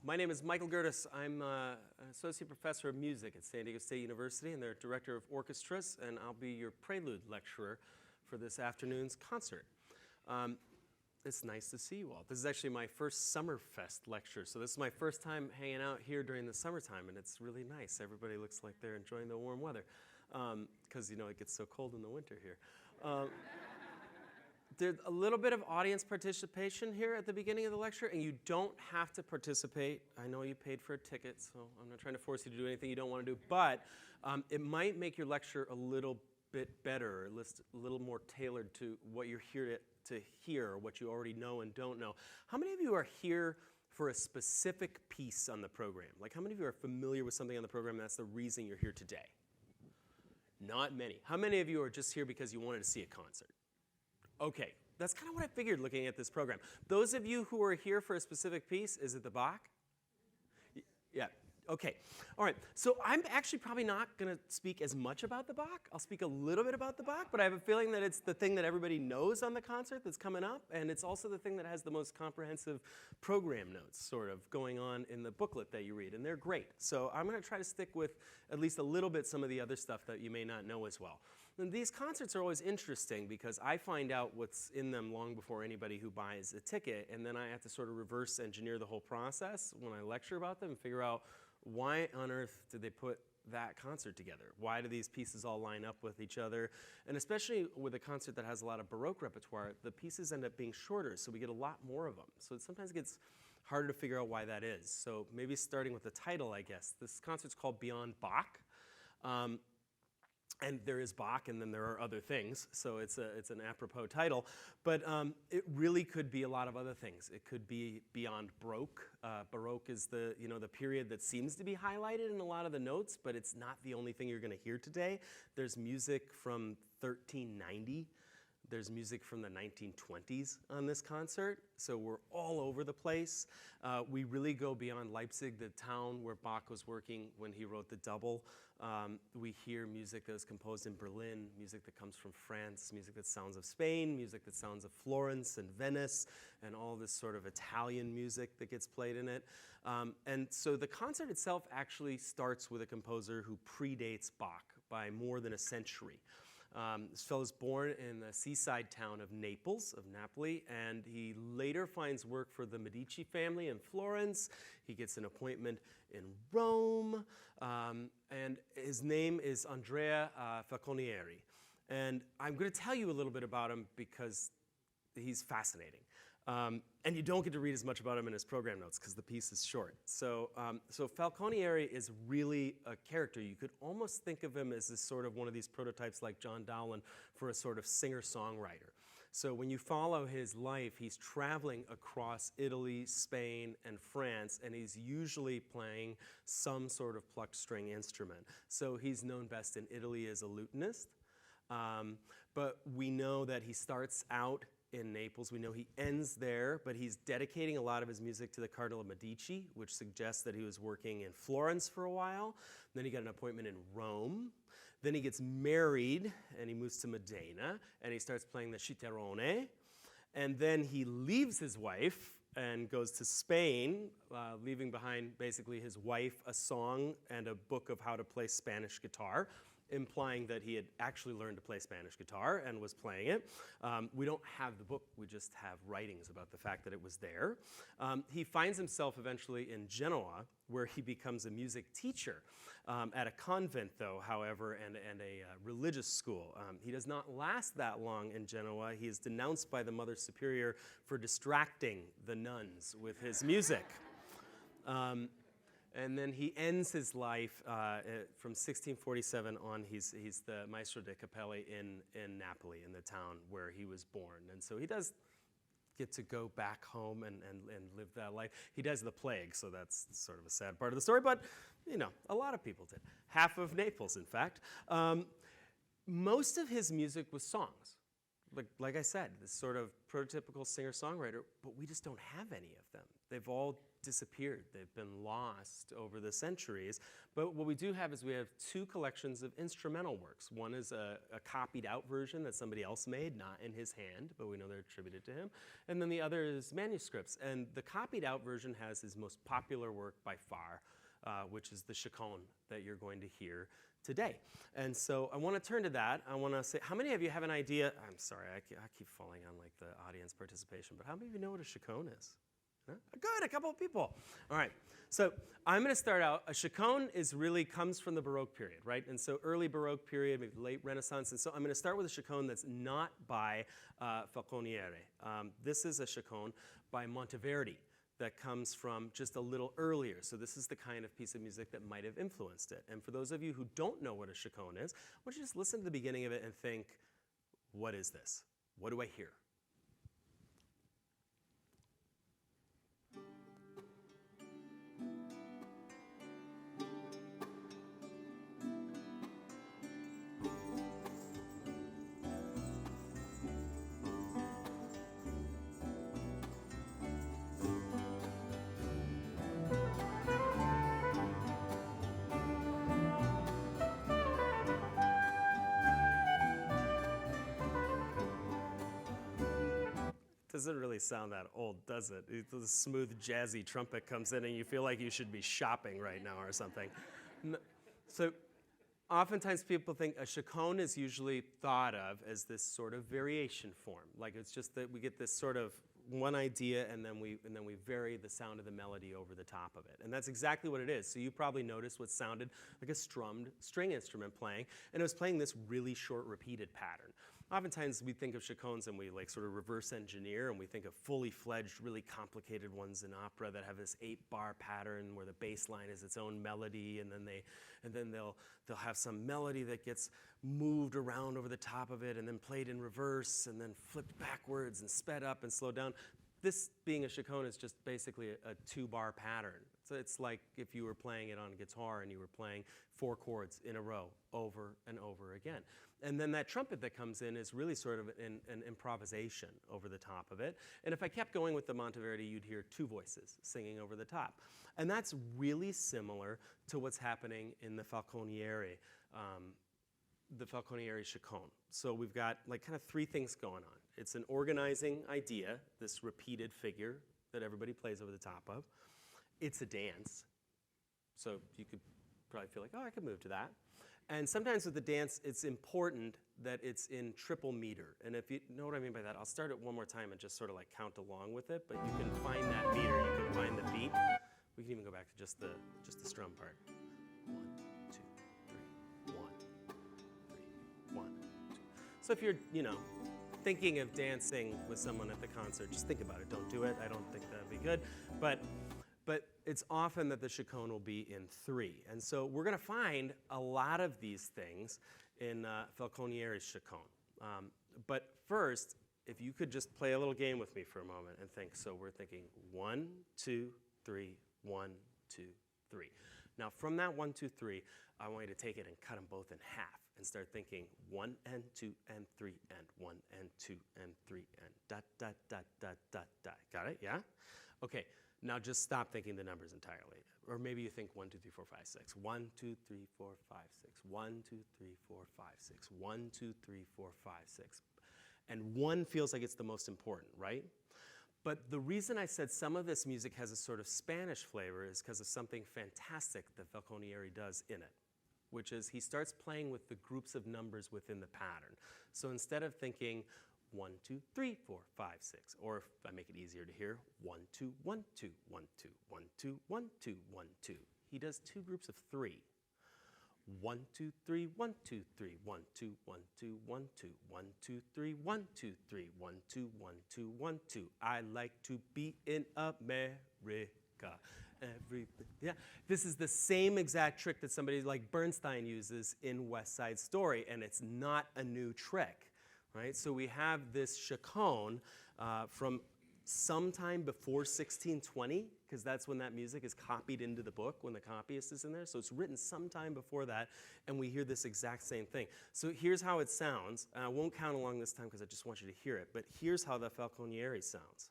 My name is Michael Gertis. I'm an associate professor of music at San Diego State University and their director of orchestras, and I'll be your Prelude lecturer for this afternoon's concert. It's nice to see you all. This is actually my first SummerFest lecture, so this is my first time hanging out here during the summertime, and it's really nice. Everybody looks like they're enjoying the warm weather, because it gets so cold in the winter here. There's a little bit of audience participation here at the beginning of the lecture, and you don't have to participate. I know you paid for a ticket, so I'm not trying to force you to do anything you don't want to do, but it might make your lecture a little bit better, or at least a little more tailored to what you're here to hear, or what you already know and don't know. How many of you are here for a specific piece on the program? Like, how many of you are familiar with something on the program and that's the reason you're here today? Not many. How many of you are just here because you wanted to see a concert? Okay, that's kind of what I figured looking at this program. Those of you who are here for a specific piece, is it the Bach? Yeah, okay. All right, so I'm actually probably not going to speak as much about the Bach. I'll speak a little bit about the Bach, but I have a feeling that it's the thing that everybody knows on the concert that's coming up, and it's also the thing that has the most comprehensive program notes sort of going on in the booklet that you read, and they're great. So I'm going to try to stick with at least a little bit some of the other stuff that you may not know as well. And these concerts are always interesting because I find out what's in them long before anybody who buys a ticket, and then I have to sort of reverse engineer the whole process when I lecture about them and figure out why on earth did they put that concert together? Why do these pieces all line up with each other? And especially with a concert that has a lot of Baroque repertoire, the pieces end up being shorter, so we get a lot more of them. So it sometimes gets harder to figure out why that is. So maybe starting with the title, I guess. This concert's called Beyond Bach. And there is Bach, and then there are other things, so it's an apropos title. But it really could be a lot of other things. It could be beyond Baroque. Baroque is the period that seems to be highlighted in a lot of the notes, but it's not the only thing you're going to hear today. There's music from 1390. There's music from the 1920s on this concert, so we're all over the place. We really go beyond Leipzig, the town where Bach was working when he wrote the double. We hear music that was composed in Berlin, music that comes from France, music that sounds of Spain, music that sounds of Florence and Venice, and all this sort of Italian music that gets played in it. And so the concert itself actually starts with a composer who predates Bach by more than a century. This fellow was born in the seaside town of Napoli, and he later finds work for the Medici family in Florence. He gets an appointment in Rome, and his name is Andrea Falconieri. And I'm going to tell you a little bit about him because he's fascinating. And you don't get to read as much about him in his program notes because the piece is short. So Falconieri is really a character. You could almost think of him as this sort of one of these prototypes like John Dowland for a sort of singer-songwriter. So when you follow his life, he's traveling across Italy, Spain, and France, and he's usually playing some sort of plucked string instrument. So he's known best in Italy as a lutenist. But we know that he starts out in Naples. We know he ends there, but he's dedicating a lot of his music to the Cardinal of Medici, which suggests that he was working in Florence for a while. Then he got an appointment in Rome. Then he gets married, and he moves to Modena, and he starts playing the Chiterone. And then he leaves his wife and goes to Spain, leaving behind basically his wife, a song, and a book of how to play Spanish guitar, implying that he had actually learned to play Spanish guitar and was playing it. We don't have the book, we just have writings about the fact that it was there. He finds himself eventually in Genoa, where he becomes a music teacher at a convent, though, however, and a religious school. He does not last that long in Genoa. He is denounced by the Mother Superior for distracting the nuns with his music. And then he ends his life from 1647 on. He's the Maestro de Capelle in Napoli, in the town where he was born. And so he does get to go back home and live that life. He dies of the plague, so that's sort of a sad part of the story, but a lot of people did. Half of Naples, in fact. Most of his music was songs. Like I said, this sort of prototypical singer-songwriter, but we just don't have any of them. They've all disappeared. They've been lost over the centuries. But what we do have is we have two collections of instrumental works. One is a copied out version that somebody else made, not in his hand, but we know they're attributed to him. And then the other is manuscripts. And the copied out version has his most popular work by far, which is the Chacon that you're going to hear today. And so I want to turn to that. I want to say, how many of you have an idea? I'm sorry, I keep falling on like the audience participation, but how many of you know what a Chacon is? Huh? Good, a couple of people. All right, so I'm going to start out. A Chacon comes from the Baroque period, right? And so early Baroque period, maybe late Renaissance. And so I'm going to start with a Chacon that's not by Falconiere. This is a Chacon by Monteverdi that comes from just a little earlier. So this is the kind of piece of music that might have influenced it. And for those of you who don't know what a Chacon is, I want you to just listen to the beginning of it and think, what is this? What do I hear? Doesn't really sound that old, does it? The smooth, jazzy trumpet comes in and you feel like you should be shopping right now or something. So oftentimes people think a Chacon is usually thought of as this sort of variation form. Like it's just that we get this sort of one idea and then we vary the sound of the melody over the top of it. And that's exactly what it is. So you probably noticed what sounded like a strummed string instrument playing, and it was playing this really short repeated pattern. Oftentimes we think of Chacons and we like sort of reverse engineer and we think of fully fledged, really complicated ones in opera that have this 8-bar pattern where the bass line is its own melody, and then they'll have some melody that gets moved around over the top of it and then played in reverse and then flipped backwards and sped up and slowed down. This being a Chacon is just basically a 2-bar pattern. So it's like if you were playing it on a guitar and you were playing 4 chords in a row over and over again. And then that trumpet that comes in is really sort of an improvisation over the top of it. And if I kept going with the Monteverdi, you'd hear 2 voices singing over the top. And that's really similar to what's happening in the Falconiere Chacon. So we've got like kind of 3 things going on. It's an organizing idea, this repeated figure that everybody plays over the top of. It's a dance. So you could probably feel like, oh, I could move to that. And sometimes with the dance, it's important that it's in triple meter. And if you know what I mean by that, I'll start it one more time and just sort of like count along with it. But you can find that meter. You can find the beat. We can even go back to just the strum part. 1, 2, 3, 1, 3, 1, 2. So if you're, thinking of dancing with someone at the concert, just think about it. Don't do it. I don't think that'd be good. But it's often that the Chacon will be in 3. And so we're going to find a lot of these things in Falconiere's Chacon. But first, if you could just play a little game with me for a moment and think. So we're thinking 1, 2, 3, 1, 2, 3. Now from that 1, 2, 3, I want you to take it and cut them both in half and start thinking 1 and 2 and 3 and 1 and 2 and 3 and dot, dot, dot, dot, dot, dot. Got it? Yeah? Okay. Now just stop thinking the numbers entirely. Or maybe you think 1, 2, 3, 4, 5, 6. 1, 2, 3, 4, 5, 6. 1, 2, 3, 4, 5, 6. 1, 2, 3, 4, 5, 6. And 1 feels like it's the most important, right? But the reason I said some of this music has a sort of Spanish flavor is because of something fantastic that Falconiere does in it, which is he starts playing with the groups of numbers within the pattern. So instead of thinking 1, 2, 3, 4, 5, 6, or if I make it easier to hear, 1, 2, 1, 2, 1, 2, 1, 2, 1, 2, 1, 2. He does 2 groups of 3. 1, 2, 3, 1, 2, 3, 1, 2, 1, 2, 1, 2, 1, 2, 3, 1, 2, 3, 1, 2, 1, 2, 1, 2. I like to be in America. Yeah, this is the same exact trick that somebody like Bernstein uses in West Side Story, and it's not a new trick. Right? So we have this Chacon from sometime before 1620, because that's when that music is copied into the book, when the copyist is in there. So it's written sometime before that, and we hear this exact same thing. So here's how it sounds. I won't count along this time because I just want you to hear it, but here's how the Falconiere sounds.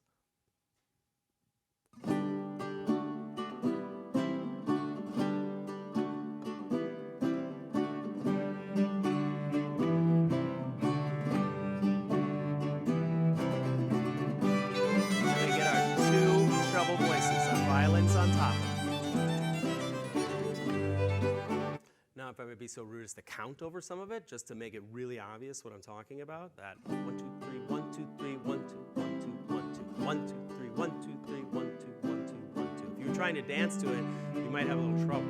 so rude as to count over some of it, just to make it really obvious what I'm talking about. That 1, 2, 3, 1, 2, 3, 1, 2, 1, 2, 1, 2, 1, 2, 3, 1, 2, 3, 1, 2, 1, 2, 1, 2. If you're trying to dance to it, you might have a little trouble.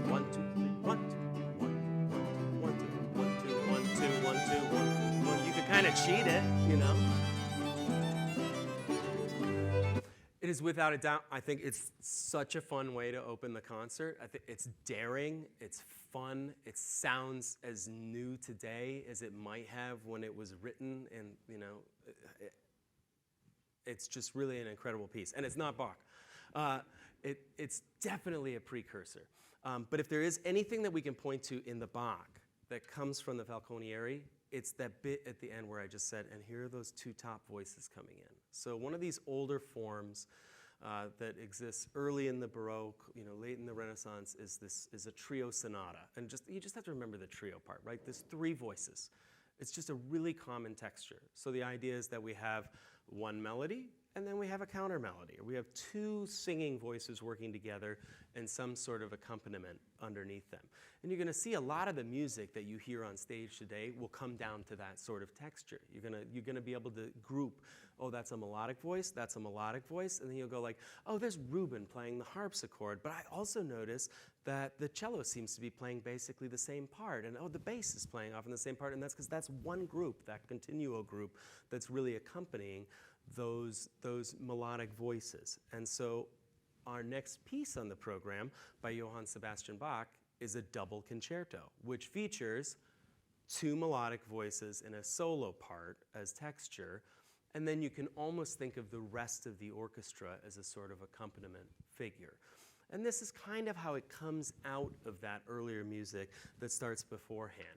1, 2, 3, 1, 2, 1, 2, 1, 2, 1, 2, 1, 2, 1, 2, 1, 2, 1. You could kind of cheat it, you know. It is without a doubt, I think it's such a fun way to open the concert. I think it's daring, it's fun, it sounds as new today as it might have when it was written, and you know, it's just really an incredible piece. And it's not Bach. It's definitely a precursor. But if there is anything that we can point to in the Bach that comes from the Falconieri, it's that bit at the end where I just said, and here are those two top voices coming in. So one of these older forms that exists early in the Baroque, you know, late in the Renaissance, is a trio sonata. And you just have to remember the trio part, right? There's 3 voices. It's just a really common texture. So the idea is that we have one melody, and then we have a counter melody. We have 2 singing voices working together and some sort of accompaniment underneath them. And you're going to see a lot of the music that you hear on stage today will come down to that sort of texture. You're gonna be able to group, oh, that's a melodic voice, that's a melodic voice, and then you'll go like, oh, there's Rubin playing the harpsichord, but I also notice that the cello seems to be playing basically the same part, and oh, the bass is playing often the same part, and that's because that's one group, that continuo group, that's really accompanying those melodic voices. And so our next piece on the program by Johann Sebastian Bach is a double concerto, which features 2 melodic voices in a solo part as texture, and then you can almost think of the rest of the orchestra as a sort of accompaniment figure. And this is kind of how it comes out of that earlier music that starts beforehand.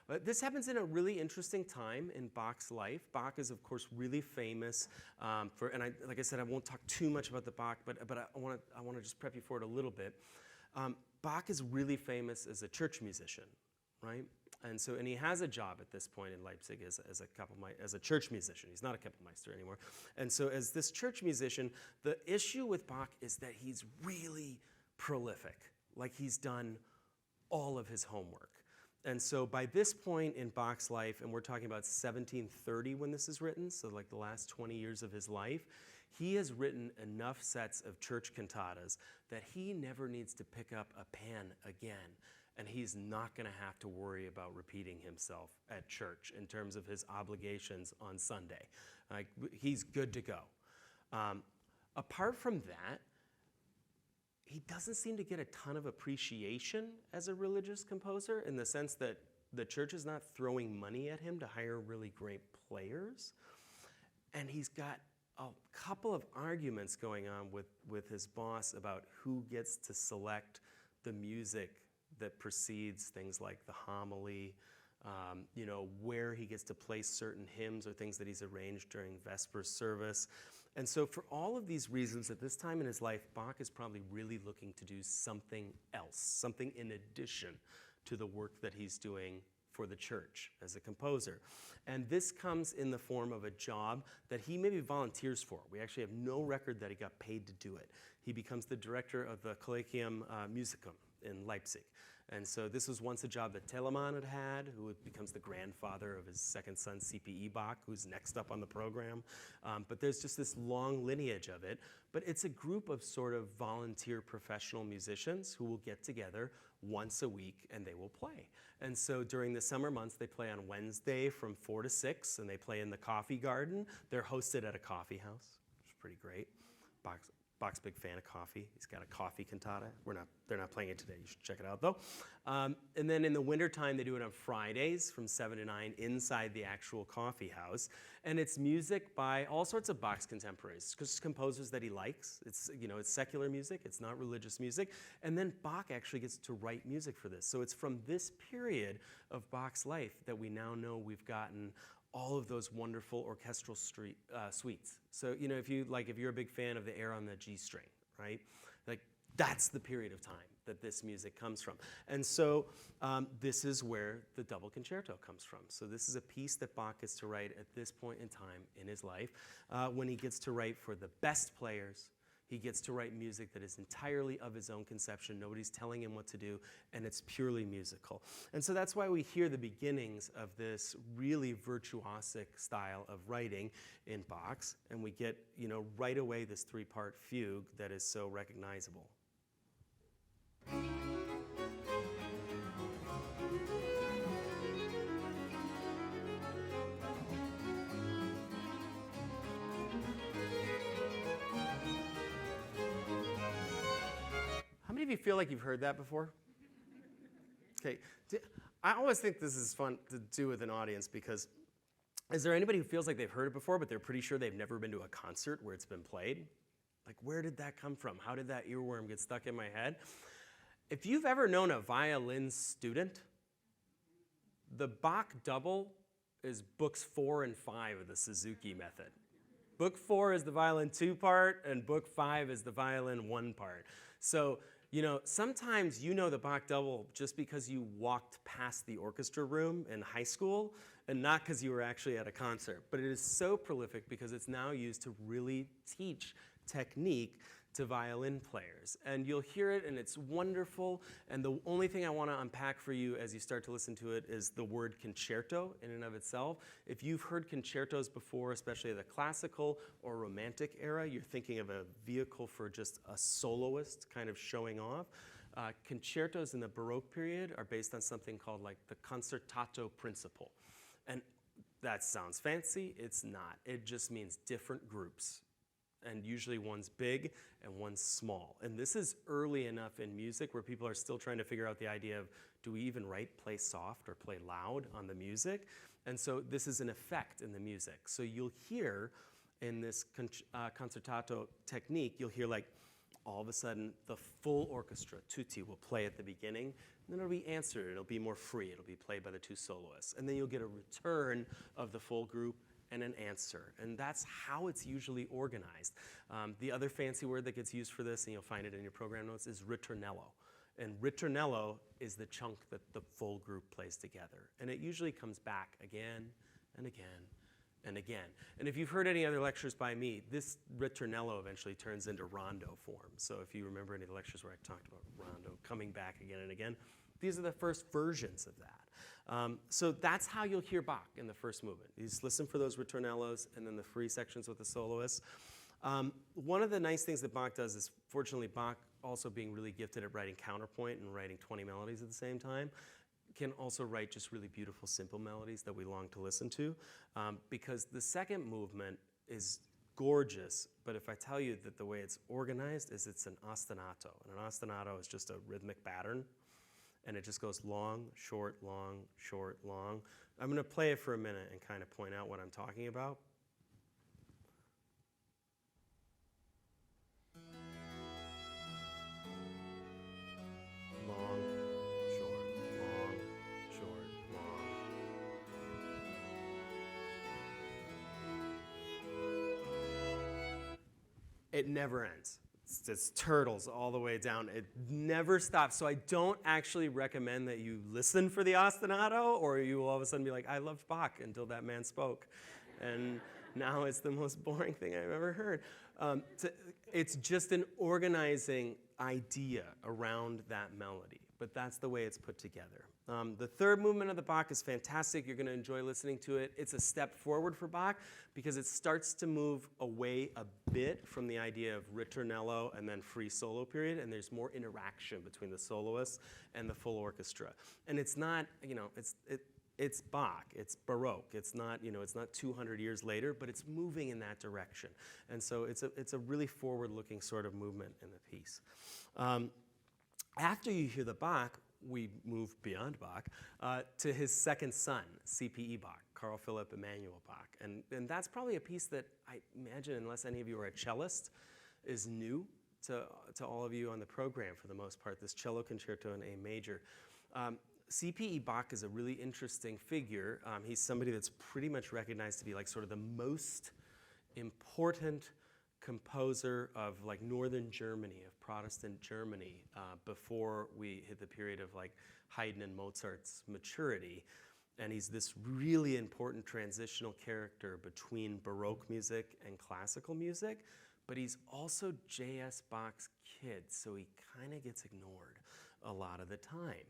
But this happens in a really interesting time in Bach's life. Bach is, of course, really famous for, and like I said, I won't talk too much about the Bach, but I want to just prep you for it a little bit. Bach is really famous as a church musician, right? And he has a job at this point in Leipzig as a church musician. He's not a Kapellmeister anymore. And so as this church musician, the issue with Bach is that he's really prolific. Like he's done all of his homework. And so by this point in Bach's life, and we're talking about 1730 when this is written, so like the last 20 years of his life, he has written enough sets of church cantatas that he never needs to pick up a pen again. And he's not going to have to worry about repeating himself at church in terms of his obligations on Sunday. Like, he's good to go. Apart from that, he doesn't seem to get a ton of appreciation as a religious composer in the sense that the church is not throwing money at him to hire really great players. And he's got a couple of arguments going on with his boss about who gets to select the music that precedes things like the homily, you know, where he gets to place certain hymns or things that he's arranged during Vespers service. And so for all of these reasons, at this time in his life, Bach is probably really looking to do something else, something in addition to the work that he's doing for the church as a composer. And this comes in the form of a job that he maybe volunteers for. We actually have no record that he got paid to do it. He becomes the director of the Collegium Musicum in Leipzig. And so this was once a job that Telemann had, who becomes the grandfather of his second son, C.P.E. Bach, who's next up on the program. But there's just this long lineage of it. But it's a group of sort of volunteer professional musicians who will get together once a week and they will play. And so during the summer months, they play on Wednesday from 4 to 6, and they play in the Coffee Garden. They're hosted at a coffee house, which is pretty great. Bach's a big fan of coffee. He's got a coffee cantata. They're not playing it today. You should check it out, though. And then in the wintertime, they do it on Fridays from 7 to 9 inside the actual coffee house. And it's music by all sorts of Bach's contemporaries, composers that he likes. It's, you know, it's secular music. It's not religious music. And then Bach actually gets to write music for this. So it's from this period of Bach's life that we now know we've gotten all of those wonderful orchestral suites. So, you know, if you're a big fan of the Air on the G string, right? Like, that's the period of time that this music comes from. And so this is where the double concerto comes from. So this is a piece that Bach gets to write at this point in time in his life when he gets to write for the best players, He gets to write music that is entirely of his own conception. Nobody's telling him what to do, and it's purely musical. And so that's why we hear the beginnings of this really virtuosic style of writing in Bach's, and we get, right away this three-part fugue that is so recognizable. How many of you feel like you've heard that before? Okay, I always think this is fun to do with an audience because is there anybody who feels like they've heard it before but they're pretty sure they've never been to a concert where it's been played? Like, where did that come from? How did that earworm get stuck in my head? If you've ever known a violin student, the Bach double is books 4 and 5 of the Suzuki method. Book 4 is the violin 2 part, and book 5 is the violin 1 part. So, sometimes you know the Bach double just because you walked past the orchestra room in high school and not because you were actually at a concert. But it is so prolific because it's now used to really teach technique to violin players. And you'll hear it, and it's wonderful. And the only thing I want to unpack for you as you start to listen to it is the word concerto in and of itself. If you've heard concertos before, especially the classical or romantic era, you're thinking of a vehicle for just a soloist kind of showing off. Concertos in the Baroque period are based on something called like the concertato principle. And that sounds fancy. It's not. It just means different groups. And usually one's big and one's small. And this is early enough in music where people are still trying to figure out the idea of, do we even play soft or play loud on the music? And so this is an effect in the music. So you'll hear in this concertato technique, you'll hear like all of a sudden the full orchestra, tutti, will play at the beginning, and then it'll be answered. It'll be more free. It'll be played by the two soloists. And then you'll get a return of the full group and an answer. And that's how it's usually organized. The other fancy word that gets used for this, and you'll find it in your program notes, is Riternello. And Riternello is the chunk that the full group plays together. And it usually comes back again and again and again. And if you've heard any other lectures by me, this Riternello eventually turns into rondo form. So if you remember any of the lectures where I talked about rondo coming back again and again, these are the first versions of that. So that's how you'll hear Bach in the first movement. You just listen for those Riternellos and then the free sections with the soloists. One of the nice things that Bach does is, fortunately, Bach, also being really gifted at writing counterpoint and writing 20 melodies at the same time, can also write just really beautiful, simple melodies that we long to listen to. Because the second movement is gorgeous, but if I tell you that the way it's organized is it's an ostinato. And an ostinato is just a rhythmic pattern. And it just goes long, short, long, short, long. I'm going to play it for a minute and kind of point out what I'm talking about. Long, short, long, short, long. It never ends. It's turtles all the way down. It never stops. So I don't actually recommend that you listen for the ostinato, or you will all of a sudden be like, I loved Bach until that man spoke. And now it's the most boring thing I've ever heard. It's just an organizing idea around that melody. But that's the way it's put together. The third movement of the Bach is fantastic. You're going to enjoy listening to it. It's a step forward for Bach because it starts to move away a bit from the idea of Riternello and then free solo period, and there's more interaction between the soloists and the full orchestra. And it's not, it's Bach, it's Baroque. It's not, it's not 200 years later, but it's moving in that direction. And so it's a really forward-looking sort of movement in the piece. After you hear the Bach, we move beyond Bach to his second son, CPE Bach, Carl Philipp Emanuel Bach. And that's probably a piece that I imagine, unless any of you are a cellist, is new to all of you on the program for the most part, this cello concerto in A major. CPE Bach is a really interesting figure. He's somebody that's pretty much recognized to be like sort of the most important composer of like northern Germany, of Protestant Germany, before we hit the period of like Haydn and Mozart's maturity. And he's this really important transitional character between Baroque music and classical music. but he's also J.S. Bach's kid, so he kind of gets ignored a lot of the time.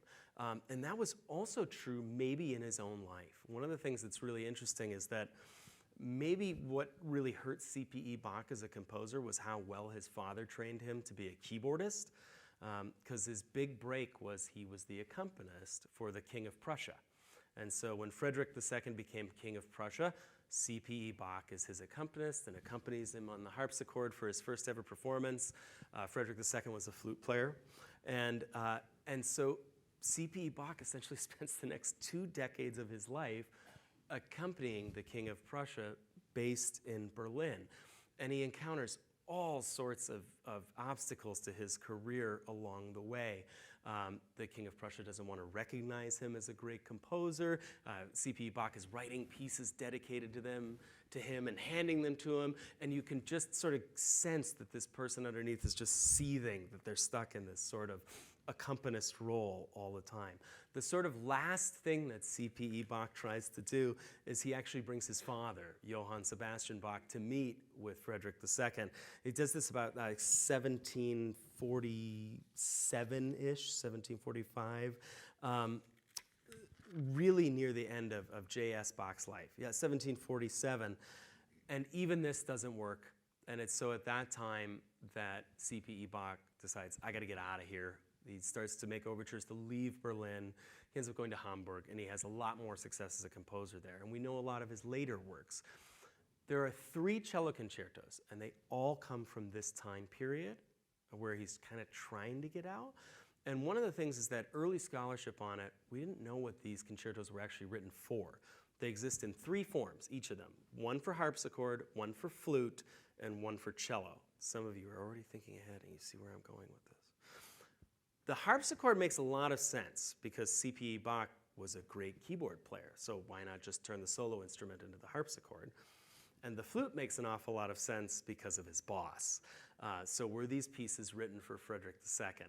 And that was also true maybe in his own life. One of the things that's really interesting is that maybe what really hurt C.P.E. Bach as a composer was how well his father trained him to be a keyboardist, because his big break was he was the accompanist for the King of Prussia. And so when Frederick II became King of Prussia, C.P.E. Bach is his accompanist and accompanies him on the harpsichord for his first ever performance. Frederick II was a flute player. And so C.P.E. Bach essentially spends the next 2 decades of his life accompanying the King of Prussia based in Berlin. And he encounters all sorts of obstacles to his career along the way. The King of Prussia doesn't want to recognize him as a great composer. C.P.E. Bach is writing pieces dedicated to him and handing them to him, and you can just sort of sense that this person underneath is just seething, that they're stuck in this sort of accompanist role all the time. The sort of last thing that C.P.E. Bach tries to do is he actually brings his father, Johann Sebastian Bach, to meet with Frederick II. He does this about 1747-ish, 1745, really near the end of J.S. Bach's life. Yeah, 1747. And even this doesn't work. And it's so at that time that C.P.E. Bach decides, I got to get out of here. He starts to make overtures to leave Berlin. He ends up going to Hamburg, and he has a lot more success as a composer there. And we know a lot of his later works. There are 3 cello concertos, and they all come from this time period where he's kind of trying to get out. And one of the things is that early scholarship on it, we didn't know what these concertos were actually written for. They exist in 3 forms, each of them. One for harpsichord, one for flute, and one for cello. Some of you are already thinking ahead, and you see where I'm going with this. The harpsichord makes a lot of sense because C.P.E. Bach was a great keyboard player, so why not just turn the solo instrument into the harpsichord? And the flute makes an awful lot of sense because of his boss. So were these pieces written for Frederick II?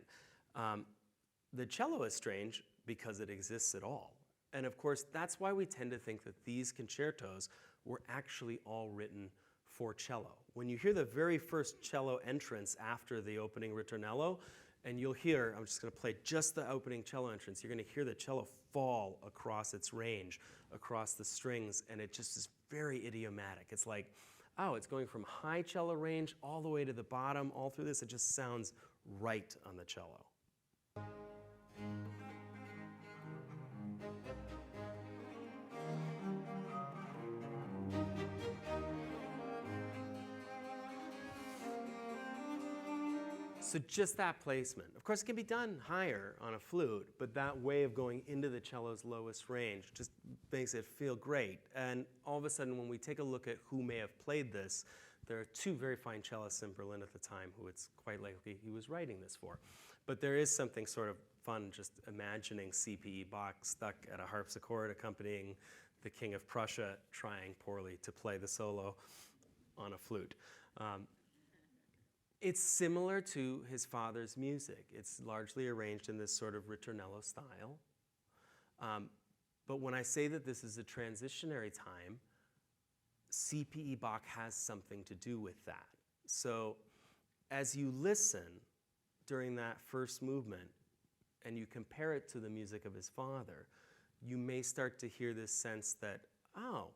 The cello is strange because it exists at all. And of course, that's why we tend to think that these concertos were actually all written for cello. When you hear the very first cello entrance after the opening Riternello, and you'll hear, I'm just going to play just the opening cello entrance, you're going to hear the cello fall across its range, across the strings, and it just is very idiomatic. It's like, oh, it's going from high cello range all the way to the bottom, all through this. It just sounds right on the cello. So just that placement. Of course, it can be done higher on a flute, but that way of going into the cello's lowest range just makes it feel great. And all of a sudden, when we take a look at who may have played this, there are 2 very fine cellists in Berlin at the time who it's quite likely he was writing this for. But there is something sort of fun just imagining C.P.E. Bach stuck at a harpsichord accompanying the King of Prussia trying poorly to play the solo on a flute. It's similar to his father's music. It's largely arranged in this sort of Riternello style. But when I say that this is a transitionary time, C.P.E. Bach has something to do with that. So as you listen during that first movement and you compare it to the music of his father, you may start to hear this sense that, oh,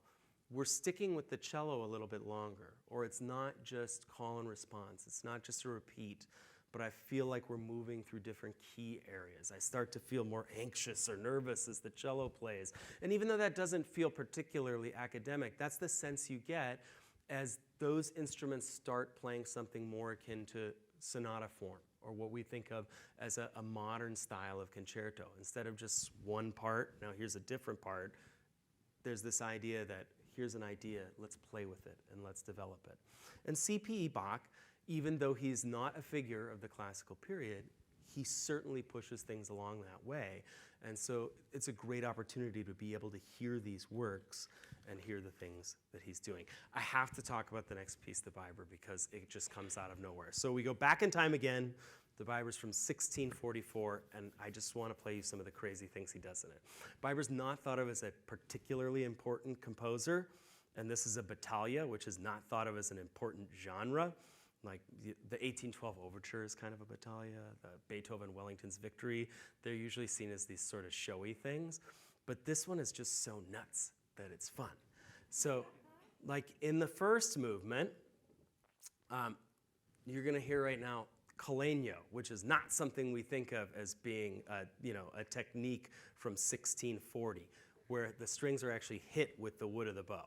we're sticking with the cello a little bit longer, or it's not just call and response, it's not just a repeat, but I feel like we're moving through different key areas. I start to feel more anxious or nervous as the cello plays. And even though that doesn't feel particularly academic, that's the sense you get as those instruments start playing something more akin to sonata form, or what we think of as a modern style of concerto. Instead of just one part, now here's a different part, there's this idea that here's an idea, let's play with it and let's develop it. And C.P.E. Bach, even though he's not a figure of the classical period, he certainly pushes things along that way. And so it's a great opportunity to be able to hear these works and hear the things that he's doing. I have to talk about the next piece, the Biber, because it just comes out of nowhere. So we go back in time again. The Biber's from 1644, and I just want to play you some of the crazy things he does in it. Biber's not thought of as a particularly important composer, and this is a battaglia, which is not thought of as an important genre. the 1812 Overture is kind of a battaglia, the Beethoven Wellington's Victory. They're usually seen as these sort of showy things, but this one is just so nuts that it's fun. So, like in the first movement, you're going to hear right now Colegno, which is not something we think of as being a technique from 1640, where the strings are actually hit with the wood of the bow.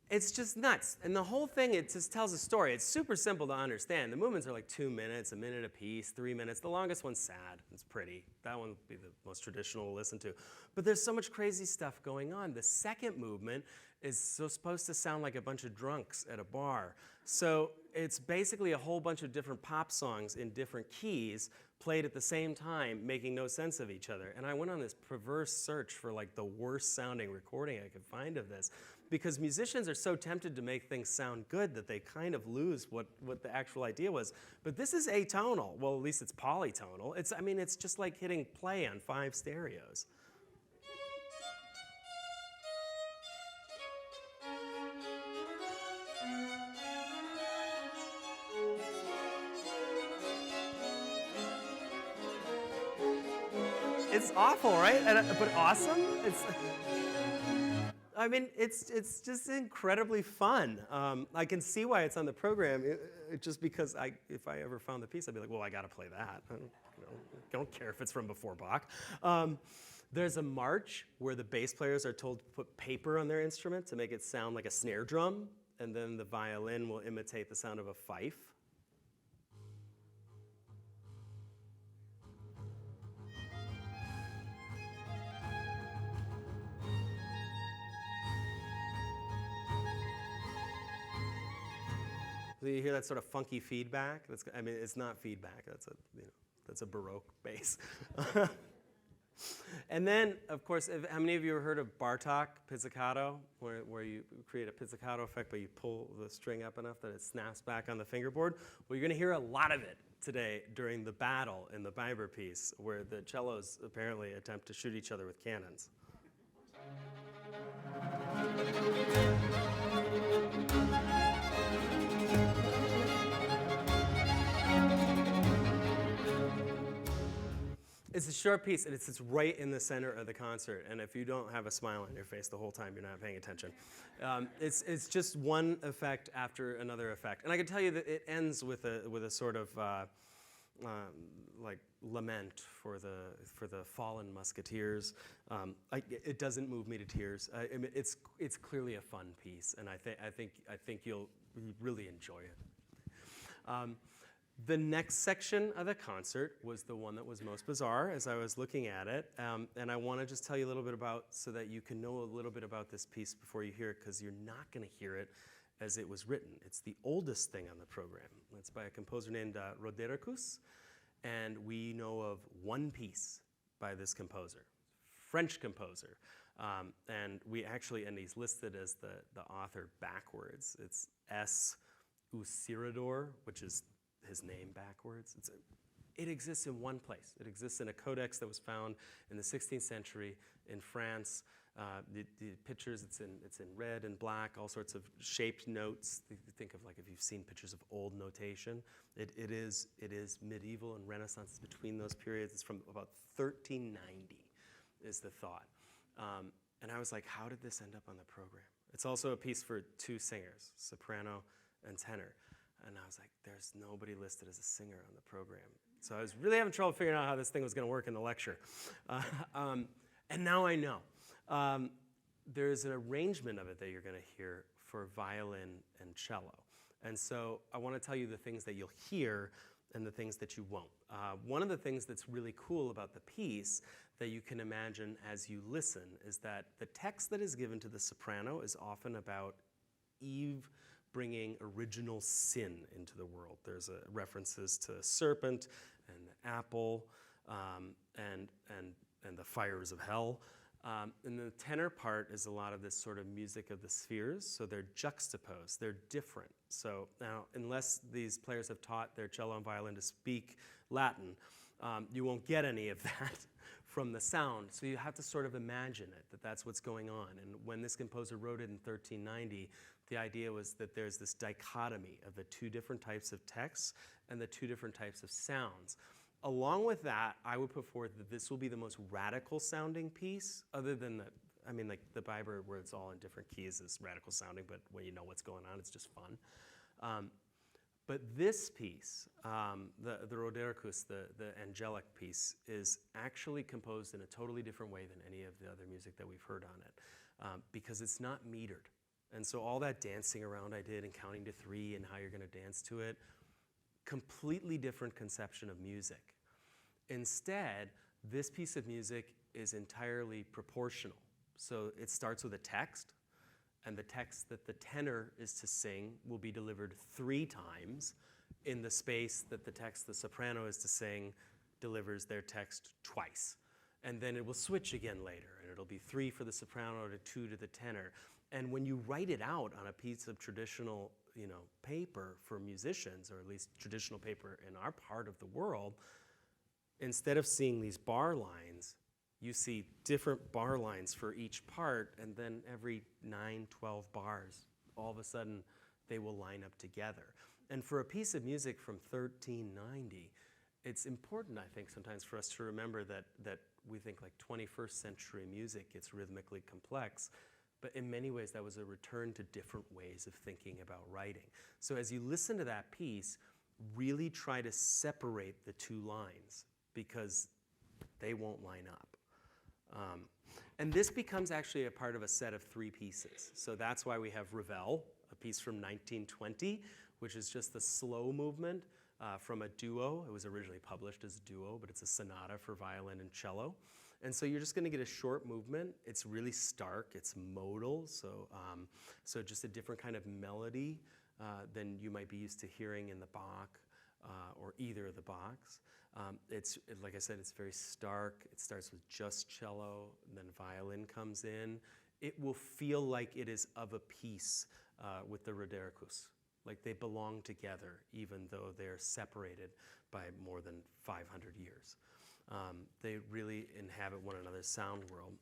It's just nuts. And the whole thing, it just tells a story. It's super simple to understand. The movements are like 2 minutes, a minute apiece, 3 minutes. The longest one's sad. It's pretty. That one would be the most traditional to listen to. But there's so much crazy stuff going on. The second movement is supposed to sound like a bunch of drunks at a bar. So it's basically a whole bunch of different pop songs in different keys played at the same time, making no sense of each other. And I went on this perverse search for like the worst sounding recording I could find of this, because musicians are so tempted to make things sound good that they kind of lose what the actual idea was. But this is atonal. Well, at least it's polytonal. It's just like hitting play on 5 stereos. It's awful, right? But awesome. It's just incredibly fun. I can see why it's on the program. Just because if I ever found the piece, I'd be like, well, I got to play that. I don't care if it's from before Bach. There's a march where the bass players are told to put paper on their instrument to make it sound like a snare drum, and then the violin will imitate the sound of a fife. So you hear that sort of funky feedback. It's not feedback. That's a Baroque bass. And then, of course, how many of you have heard of Bartók pizzicato, where you create a pizzicato effect, but you pull the string up enough that it snaps back on the fingerboard? Well, you're going to hear a lot of it today during the battle in the Biber piece, where the cellos apparently attempt to shoot each other with cannons. It's a short piece, and it sits right in the center of the concert. And if you don't have a smile on your face the whole time, you're not paying attention. It's just one effect after another effect. And I can tell you that it ends with a sort of like lament for the fallen musketeers. It doesn't move me to tears. It's clearly a fun piece, and I think you'll really enjoy it. The next section of the concert was the one that was most bizarre as I was looking at it, and I want to just tell you a little bit about, so that you can know a little bit about this piece before you hear it, because you're not going to hear it as it was written. It's the oldest thing on the program. It's by a composer named Rodericus, and we know of one piece by this composer, French composer, and he's listed as the author backwards. It's S. Usirador, which is his name backwards. It exists in one place. It exists in a codex that was found in the 16th century in France. The pictures, it's in red and black, all sorts of shaped notes. You think of, like, if you've seen pictures of old notation. It is medieval and Renaissance. It's between those periods. It's from about 1390 is the thought. And I was like, how did this end up on the program? It's also a piece for 2 singers, soprano and tenor. And I was like, there's nobody listed as a singer on the program. So I was really having trouble figuring out how this thing was going to work in the lecture. And now I know. There's an arrangement of it that you're going to hear for violin and cello. And so I want to tell you the things that you'll hear and the things that you won't. One of the things that's really cool about the piece that you can imagine as you listen is that the text that is given to the soprano is often about Eve bringing original sin into the world. There's references to serpent and the apple and the fires of hell. And the tenor part is a lot of this sort of music of the spheres, so they're juxtaposed, they're different. So now, unless these players have taught their cello and violin to speak Latin, you won't get any of that from the sound. So you have to sort of imagine it, that that's what's going on. And when this composer wrote it in 1390, the idea was that there's this dichotomy of the two different types of texts and the two different types of sounds. Along with that, I would put forward that this will be the most radical sounding piece, other than like the Biber, where it's all in different keys, is radical sounding, but when you know what's going on, it's just fun. But this piece, the Rodericus, the angelic piece, is actually composed in a totally different way than any of the other music that we've heard on it, because it's not metered. And so all that dancing around I did and counting to 3 and how you're going to dance to it, completely different conception of music. Instead, this piece of music is entirely proportional. So it starts with a text, and the text that the tenor is to sing will be delivered 3 times in the space that the text the soprano is to sing delivers their text twice. And then it will switch again later, and it'll be 3 for the soprano to 2 to the tenor. And when you write it out on a piece of traditional paper for musicians, or at least traditional paper in our part of the world, instead of seeing these bar lines, you see different bar lines for each part, and then every 9, 12 bars, all of a sudden, they will line up together. And for a piece of music from 1390, it's important, I think, sometimes for us to remember that we think like 21st century music gets rhythmically complex, but in many ways that was a return to different ways of thinking about writing. So as you listen to that piece, really try to separate the 2 lines, because they won't line up. And this becomes actually a part of a set of 3 pieces. So that's why we have Ravel, a piece from 1920, which is just the slow movement from a duo. It was originally published as a duo, but it's a sonata for violin and cello. And so you're just going to get a short movement. It's really stark. It's modal, so just a different kind of melody than you might be used to hearing in the Bach or either of the Bachs. Like I said, it's very stark. It starts with just cello, and then violin comes in. It will feel like it is of a piece with the Rodericus, like they belong together, even though they're separated by more than 500 years. They really inhabit one another's sound world.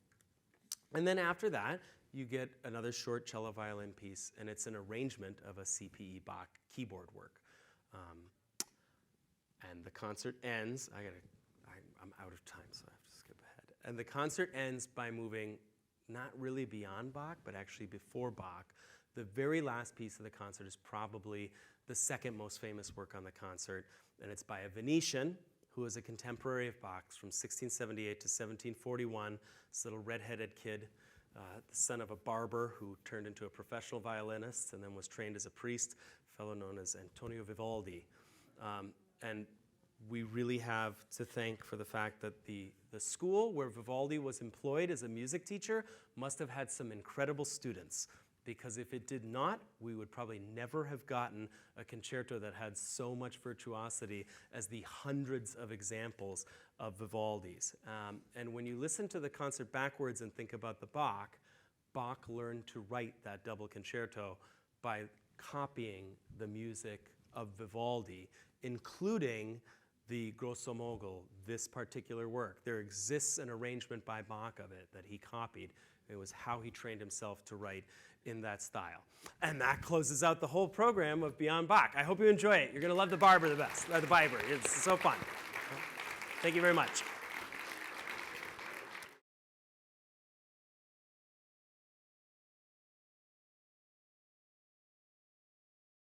And then after that, you get another short cello violin piece, and it's an arrangement of a CPE Bach keyboard work. And the concert ends, I'm out of time, so I have to skip ahead. And the concert ends by moving not really beyond Bach, but actually before Bach. The very last piece of the concert is probably the second most famous work on the concert, and it's by a Venetian who was a contemporary of Bach's from 1678 to 1741, this little redheaded kid, the son of a barber who turned into a professional violinist and then was trained as a priest, a fellow known as Antonio Vivaldi. And we really have to thank for the fact that the school where Vivaldi was employed as a music teacher must have had some incredible students, because if it did not, we would probably never have gotten a concerto that had so much virtuosity as the hundreds of examples of Vivaldi's. And when you listen to the concert backwards and think about the Bach learned to write that double concerto by copying the music of Vivaldi, including the Grosso Mogul, this particular work. There exists an arrangement by Bach of it that he copied. It was how he trained himself to write in that style. And that closes out the whole program of Beyond Bach. I hope you enjoy it. You're going to love the Barber the best, the Biber. It's so fun. Thank you very much.